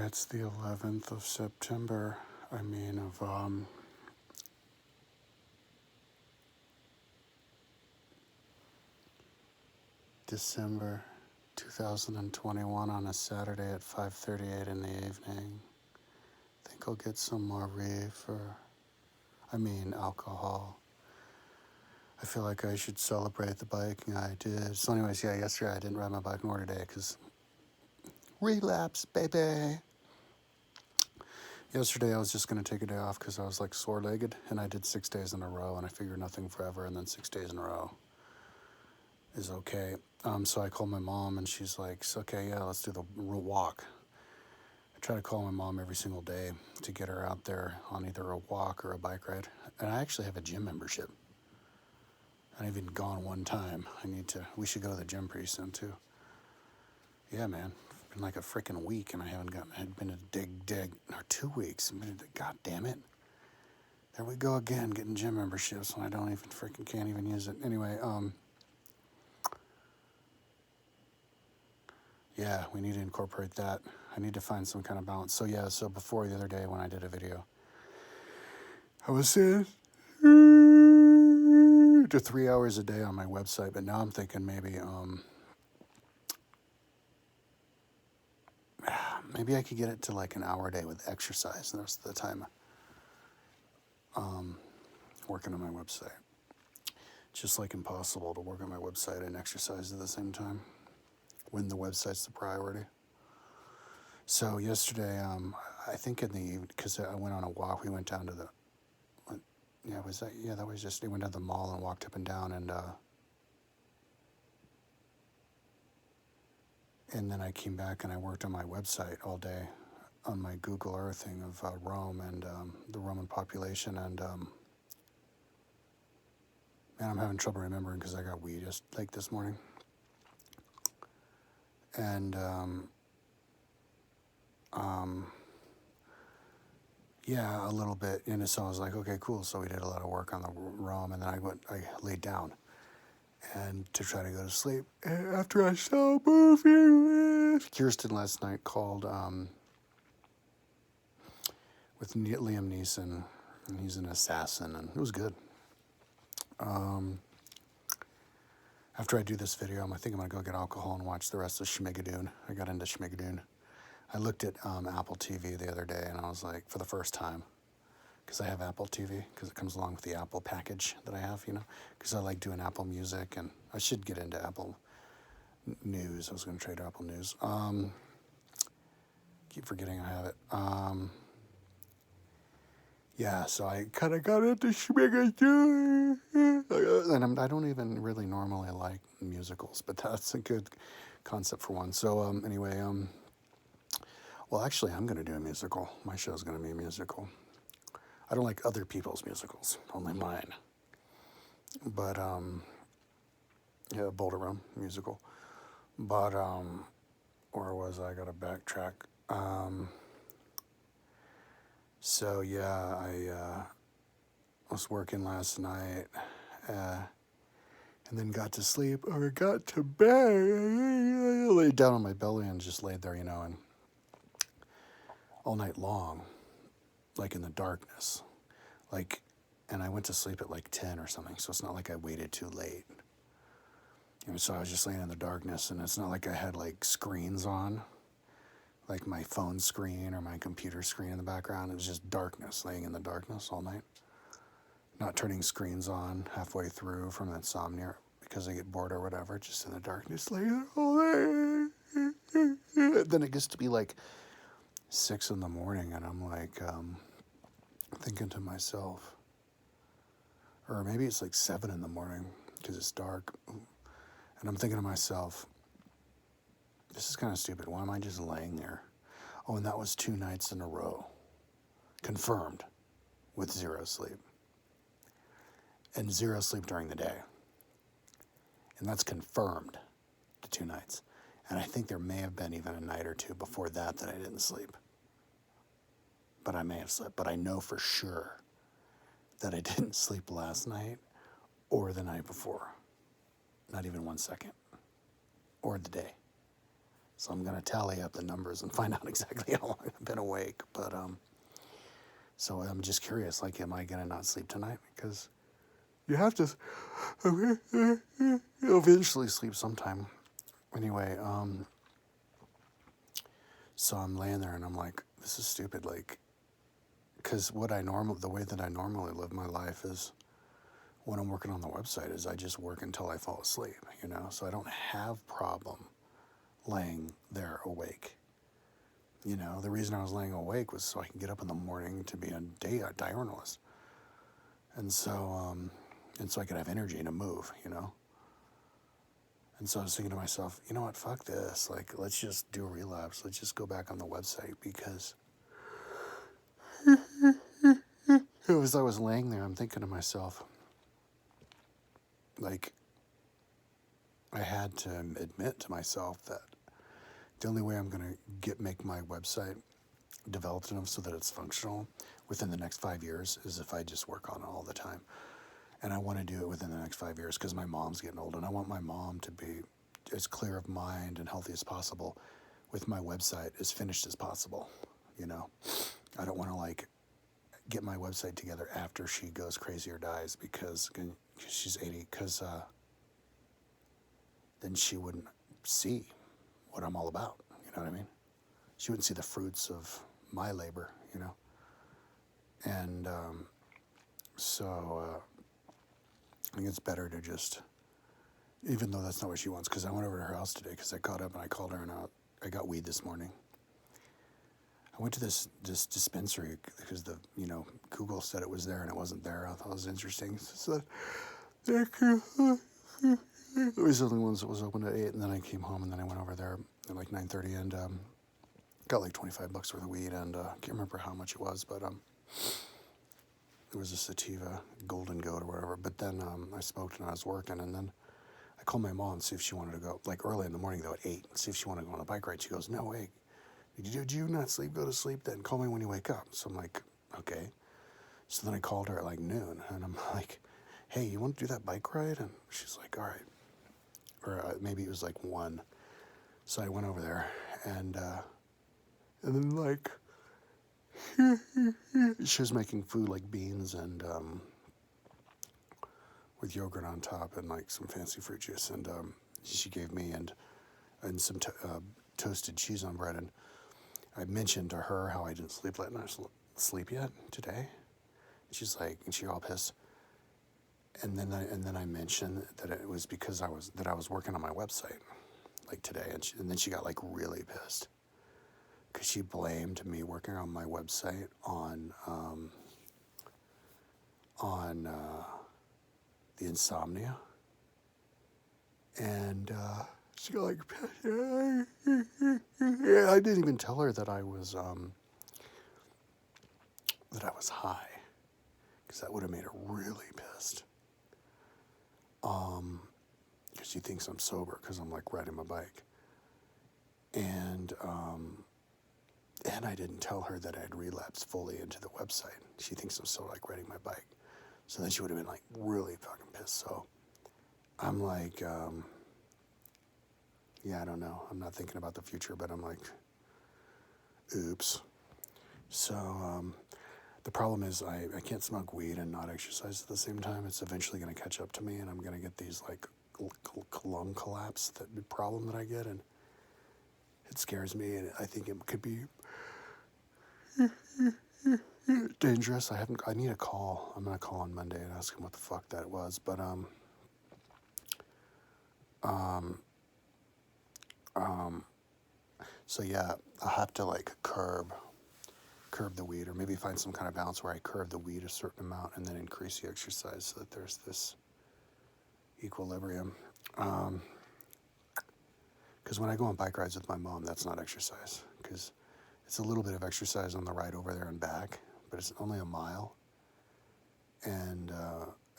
It's the 11th of September. December 2021 on a Saturday at 5:38 in the evening. Think I'll get some more alcohol. I feel like I should celebrate the biking I did. So anyways, yesterday I didn't ride my bike more today because relapse, baby. Yesterday I was just going to take a day off because I was like sore-legged, and I did 6 days in a row, and I figured nothing forever, and then 6 days in a row is okay. So I called my mom, and she's like, okay, yeah, let's do the walk. I try to call my mom every single day to get her out there on either a walk or a bike ride. And I actually have a gym membership. I've even gone one time. We should go to the gym pretty soon too. Yeah, man. It's been like a freaking week, and I had been to dig, or 2 weeks. God damn it. There we go again, getting gym memberships when I can't even use it. Anyway, yeah, we need to incorporate that. I need to find some kind of balance. So before the other day when I did a video, I was saying to 3 hours a day on my website, but now I'm thinking maybe I could get it to like an hour a day with exercise the rest of the time working on my website. Just like impossible to work on my website and exercise at the same time when the website's the priority. So yesterday, I think in the evening, because I went on a walk, we went down to we went down to the mall and walked up and down, and then I came back and I worked on my website all day on my Google Earthing of Rome and the Roman population, and man, I'm having trouble remembering because I got weed just like this morning. And yeah, a little bit. And so I was like, okay, cool. So we did a lot of work on the Rome, and then I laid down and to try to go to sleep. And after I saw a movie with Kirsten last night called with Liam Neeson, and he's an assassin, and it was good. After I do this video, I think I'm going to go get alcohol and watch the rest of Schmigadoon. I got into Schmigadoon. I looked at Apple TV the other day, and I was like, for the first time, because I have Apple TV, because it comes along with the Apple package that I have, because I like doing Apple Music, and I should get into Apple News. I was going to trade Apple News. Keep forgetting I have it. Yeah, so I kind of got into Schmigadoon. And I don't even really normally like musicals, but that's a good concept for one. So anyway, well, actually, I'm going to do a musical. My show's going to be a musical. I don't like other people's musicals, only mine. But, yeah, Boulder Run musical. But, where was I? Got to backtrack. So, yeah, I was working last night and then got to sleep, or got to bed. I laid down on my belly and just laid there, and all night long, like in the darkness. And I went to sleep at like 10 or something, so it's not like I waited too late. So I was just laying in the darkness, and it's not like I had like screens on, like my phone screen or my computer screen in the background. It was just darkness, laying in the darkness all night. Not turning screens on halfway through from insomnia because I get bored or whatever, just in the darkness, laying there all day. Then it gets to be like 6 in the morning, and I'm like thinking to myself, or maybe it's like 7 in the morning because it's dark, and I'm thinking to myself, this is kind of stupid. Why am I just laying there? Oh, and that was 2 nights in a row, confirmed, with 0 sleep. And 0 sleep during the day. And that's confirmed, the 2 nights. And I think there may have been even a night or 2 before that I didn't sleep. But I may have slept. But I know for sure that I didn't sleep last night or the night before. Not even 1 second. Or the day. So I'm going to tally up the numbers and find out exactly how long I've been awake. But, so I'm just curious, like, am I going to not sleep tonight? Because you have to eventually sleep sometime. Anyway, so I'm laying there and I'm like, this is stupid. Like, because the way that I normally live my life is when I'm working on the website is I just work until I fall asleep, so I don't have problem laying there awake. The reason I was laying awake was so I can get up in the morning to be a diurnalist. And so I could have energy to move, And so I was thinking to myself, you know what, fuck this. Like, let's just do a relapse. Let's just go back on the website because as I was laying there, I'm thinking to myself, like, I had to admit to myself that the only way I'm going to make my website developed enough so that it's functional within the next 5 years is if I just work on it all the time. And I want to do it within the next 5 years because my mom's getting old and I want my mom to be as clear of mind and healthy as possible with my website as finished as possible. I don't want to like get my website together after she goes crazy or dies because she's 80, because then she wouldn't see what I'm all about. You know what I mean? She wouldn't see the fruits of my labor, And so I think it's better to just, even though that's not what she wants, because I went over to her house today because I caught up and I called her and I got weed this morning. I went to this dispensary because Google said it was there and it wasn't there. I thought it was interesting. So it was the only ones that was open at 8, and then I came home and then I went over there at like 9:30 and got like $25 worth of weed, and I can't remember how much it was, but it was a sativa, Golden Goat or whatever. But then I smoked and I was working, and then I called my mom and see if she wanted to go, like early in the morning though, at 8, and see if she wanted to go on a bike ride. She goes, no way. Did you not sleep? Go to sleep then. Call me when you wake up. So I'm like, okay. So then I called her at like noon, and I'm like, hey, you want to do that bike ride? And she's like, all right. Or maybe it was like 1. So I went over there, and then like, she was making food like beans and with yogurt on top and like some fancy fruit juice, and she gave me and some toasted cheese on bread. And I mentioned to her how I didn't sleep sleep yet today. She's like, and she all pissed. And then I mentioned that it was because I was working on my website like today, and then she got like really pissed because she blamed me working on my website on the insomnia, and she got like, yeah, I didn't even tell her that I was high, because that would have made her really pissed. Because she thinks I'm sober because I'm like riding my bike, and I didn't tell her that I had relapsed fully into the website. She thinks I'm still like riding my bike. So then she would have been like really fucking pissed. So I'm like, yeah, I don't know. I'm not thinking about the future, but I'm like, oops. So the problem is I can't smoke weed and not exercise at the same time. It's eventually going to catch up to me, and I'm going to get these like lung collapse problem that I get, and it scares me, and I think it could be dangerous. I need a call. I'm going to call on Monday and ask him what the fuck that was. But so yeah, I'll have to like curb the weed, or maybe find some kind of balance where I curb the weed a certain amount and then increase the exercise so that there's this equilibrium. Because when I go on bike rides with my mom, that's not exercise, because it's a little bit of exercise on the ride over there and back, but it's only a mile. And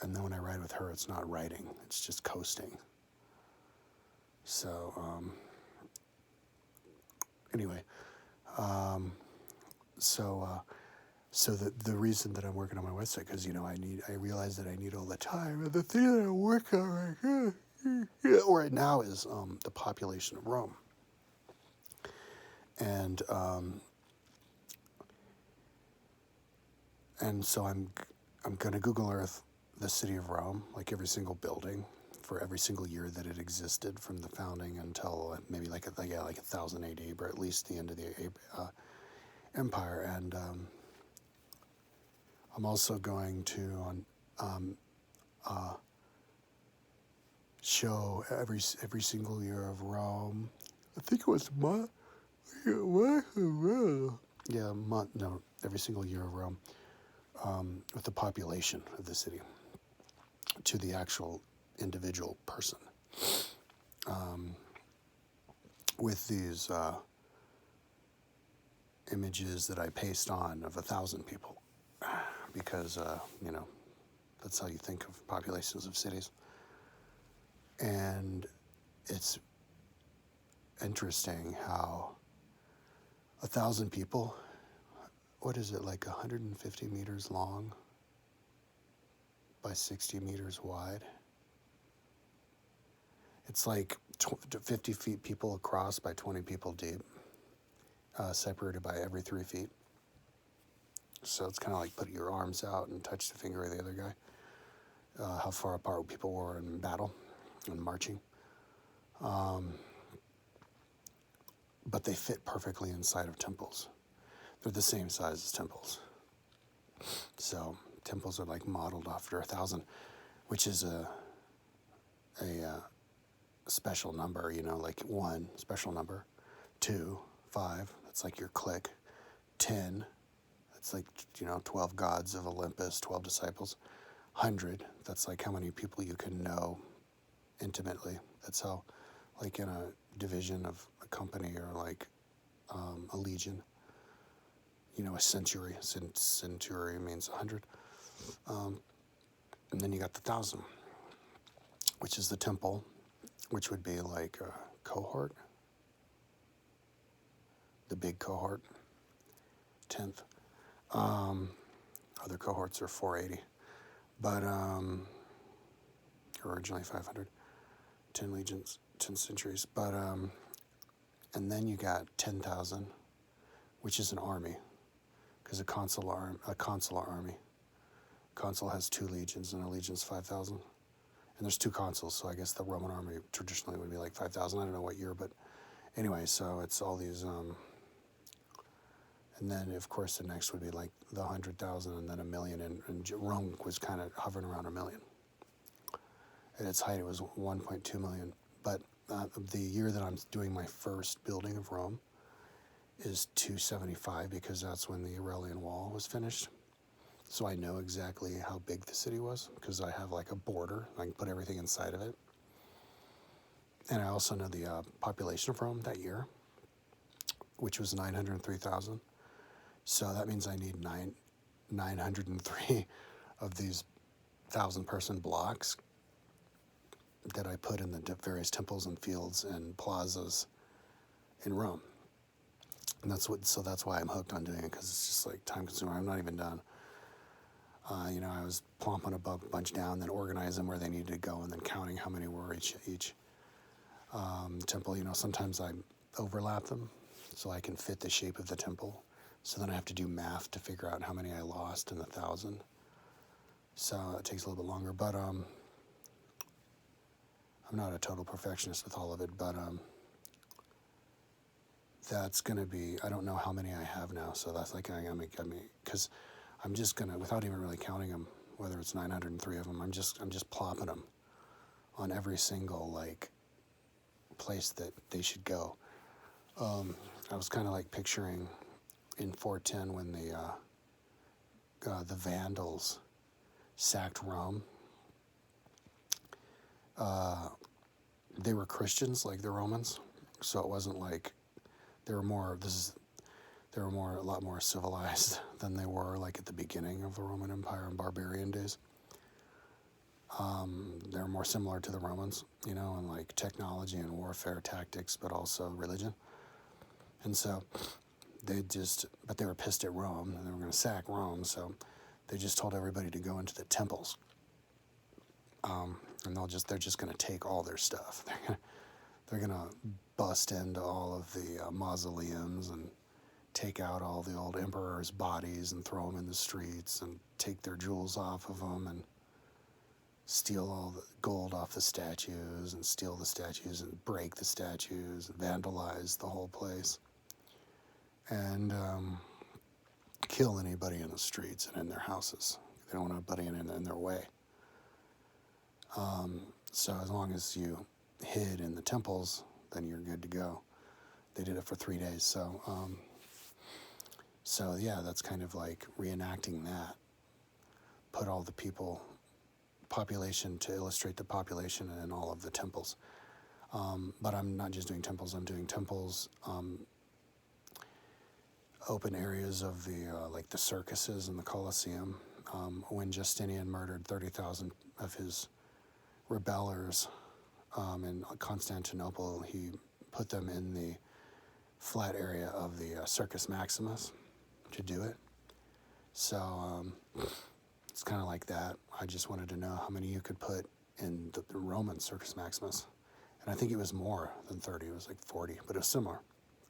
then when I ride with her, it's not riding, it's just coasting. So anyway, so the reason that I'm working on my website, because I realize that I need all the time, and the thing that I work on right now is the population of Rome. and so I'm going to Google Earth the city of Rome, like every single building, for every single year that it existed from the founding until maybe like 1000 AD, but at least the end of the empire. And I'm also going to show every single year of Rome. I think it was every single year of Rome, with the population of the city to the actual individual person, with these images that I paste on of 1,000 people, because that's how you think of populations of cities. And it's interesting how 1,000 people, what is it, like 150 meters long by 60 meters wide? It's like 50 feet people across by 20 people deep, separated by every 3 feet. So it's kind of like put your arms out and touch the finger of the other guy. How far apart people were in battle and marching. But they fit perfectly inside of temples. They're the same size as temples. So temples are like modeled after 1,000, which is a special number, like 1, special number. 2, 5, that's like your clique. 10, that's like, 12 gods of Olympus, 12 disciples. 100, that's like how many people you can know intimately. That's how, like in a division of a company, or like a legion, a century. Century means 100. And then you got the 1,000, which is the temple, which would be like a cohort, the big cohort, 10th. Other cohorts are 480, but originally 500, 10 legions, 10 centuries. But and then you got 10,000, which is an army, because a consular army. Consul has 2 legions, and a legion's 5,000. And there's 2 consuls, so I guess the Roman army traditionally would be like 5,000. I don't know what year, but anyway, so it's all these. And then, of course, the next would be like the 100,000, and then 1,000,000. And Rome was kind of hovering around 1,000,000. At its height, it was 1.2 million. But the year that I'm doing my first building of Rome is 275, because that's when the Aurelian Wall was finished. So I know exactly how big the city was, because I have like a border. I can put everything inside of it. And I also know the population of Rome that year, which was 903,000. So that means I need 903 of these 1,000-person blocks that I put in the various temples and fields and plazas in Rome. And that's why I'm hooked on doing it, because it's just like time consuming. I'm not even done. I was plomping a bunch down, then organizing them where they needed to go, and then counting how many were each temple. Sometimes I overlap them so I can fit the shape of the temple. So then I have to do math to figure out how many I lost in the 1,000. So it takes a little bit longer, but I'm not a total perfectionist with all of it, but that's going to be, I don't know how many I have now, so that's like, because I'm just going to, without even really counting them, whether it's 903 of them, I'm just plopping them on every single, like, place that they should go. I was kind of like picturing in 410 when the Vandals sacked Rome. They were Christians like the Romans, so it wasn't like they were a lot more civilized than they were like at the beginning of the Roman Empire and barbarian days. They're more similar to the Romans, in like technology and warfare tactics, but also religion. And so but they were pissed at Rome, and they were going to sack Rome, so they just told everybody to go into the temples. And they're just going to take all their stuff. they're gonna bust into all of the mausoleums and take out all the old emperors' bodies and throw them in the streets and take their jewels off of them and steal all the gold off the statues and steal the statues and break the statues and vandalize the whole place and kill anybody in the streets and in their houses. They don't want anybody in their way. So as long as you hid in the temples, then you're good to go. They did it for 3 days. So yeah, that's kind of like reenacting that. Put all the population to illustrate the population in all of the temples. But I'm not just doing temples, I'm doing temples, open areas of the, like the circuses and the Colosseum. When Justinian murdered 30,000 of his rebellers in Constantinople, he put them in the flat area of the Circus Maximus to do it. So it's kind of like that. I just wanted to know how many you could put in the Roman Circus Maximus. And I think it was more than 30. It was like 40, but it was similar.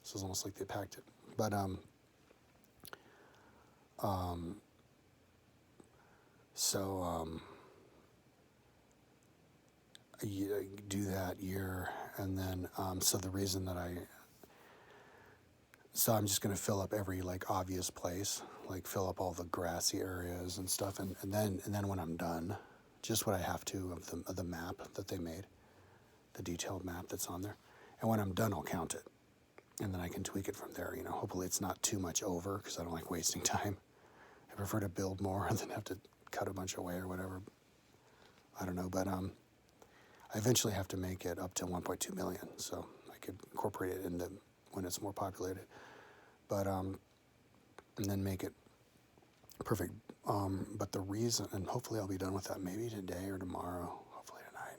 So it was almost like they packed it. But you do that year, and then so the reason that so I'm just going to fill up every like obvious place, like fill up all the grassy areas and stuff, and then when I'm done, just what I have to of the map that they made, the detailed map that's on there, and when I'm done, I'll count it, and then I can tweak it from there. You know, hopefully it's not too much over because I don't like wasting time. I prefer to build more than have to cut a bunch away or whatever. I don't know, but I eventually have to make it up to 1.2 million, so I could incorporate it in when it's more populated. But and then make it perfect. But the reason, and hopefully I'll be done with that maybe today or tomorrow, hopefully tonight.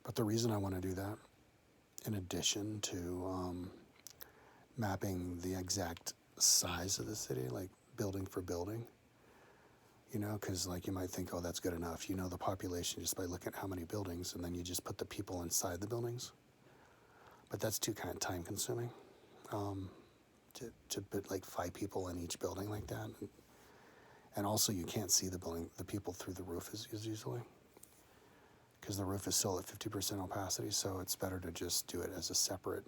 But the reason I want to do that, in addition to mapping the exact size of the city, like building for building, you know, because like you might think, oh, that's good enough. You know the population just by looking at how many buildings, and then you just put the people inside the buildings. But that's too kind of time consuming. To put like 5 people in each building like that. And also you can't see the people through the roof is usually, because the roof is still at 50% opacity, so it's better to just do it as a separate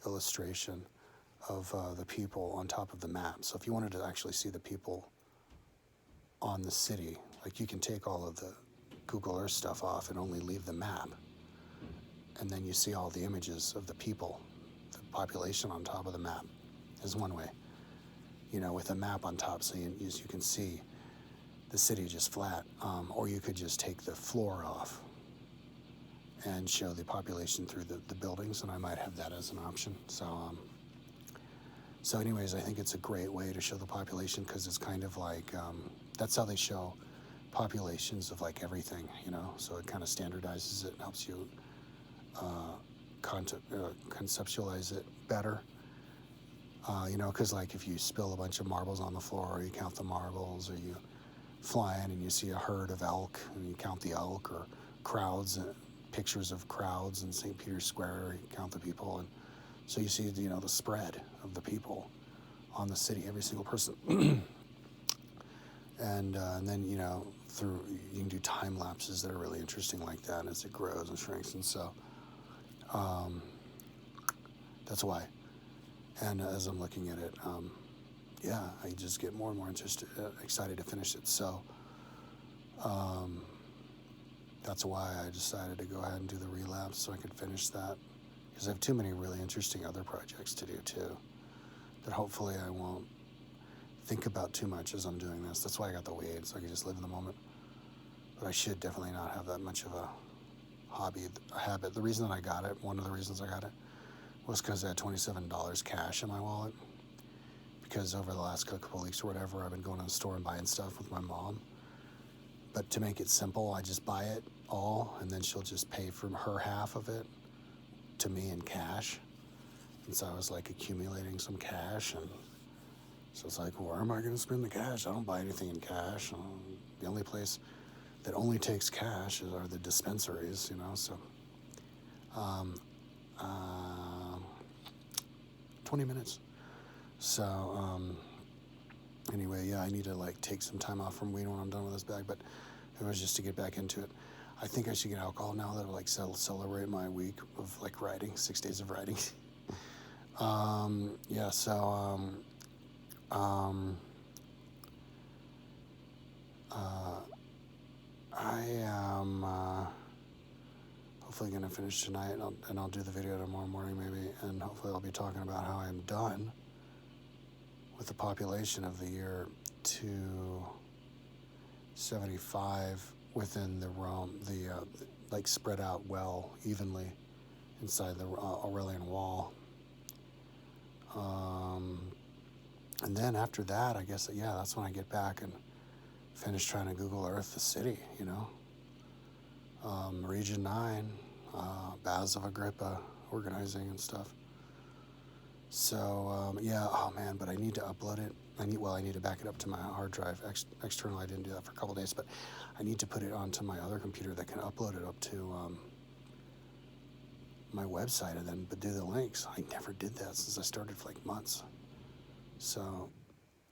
illustration of the people on top of the map. So if you wanted to actually see the people on the city, like you can take all of the Google Earth stuff off and only leave the map, and then you see all the images of the people, the population on top of the map is one way, you know, with a map on top, so you can see the city just flat, or you could just take the floor off and show the population through the buildings, and I might have that as an option. So anyways, I think it's a great way to show the population, because it's kind of like, that's how they show populations of like everything, you know, so it kind of standardizes it and helps you conceptualize it better. You know, because like if you spill a bunch of marbles on the floor, or you count the marbles, or you fly in and you see a herd of elk and you count the elk, or crowds, pictures of crowds in St. Peter's Square, you count the people, and so you see, you know, the spread of the people on the city, every single person. And then, you know, you can do time lapses that are really interesting like that as it grows and shrinks, and so that's why. And as I'm looking at it, yeah, I just get more and more excited to finish it. So that's why I decided to go ahead and do the relapse, so I could finish that, because I have too many really interesting other projects to do too, that hopefully I won't think about too much as I'm doing this. That's why I got the weed, so I can just live in the moment. But I should definitely not have that much of a habit. The reason that I got it, one of the reasons I got it, was because I had $27 cash in my wallet. Because over the last couple of weeks or whatever, I've been going to the store and buying stuff with my mom. But to make it simple, I just buy it all, and then she'll just pay from her half of it to me in cash. And so I was like accumulating some cash, and so it's like, well, where am I going to spend the cash? I don't buy anything in cash. The only place that only takes cash are the dispensaries, you know, so um, 20 minutes. So, anyway, yeah, I need to like take some time off from weed when I'm done with this bag, but it was just to get back into it. I think I should get alcohol now that I like celebrate my week of like writing, 6 days of writing. Yeah, so, I am hopefully going to finish tonight, and I'll do the video tomorrow morning maybe, and hopefully I'll be talking about how I'm done with the population of the year 275 within the realm, like spread out well evenly inside the Aurelian Wall. And then after that, I guess, yeah, that's when I get back and finish trying to Google Earth the city, you know. Region 9, Baz of Agrippa organizing and stuff. So, yeah, oh man, but I need to upload it. I need to back it up to my hard drive. External, I didn't do that for a couple days, but I need to put it onto my other computer that can upload it up to my website and then do the links. I never did that since I started for like months. So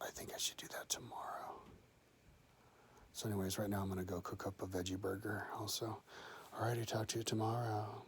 I think I should do that tomorrow. So anyways, right now I'm going to go cook up a veggie burger also. Alrighty, talk to you tomorrow.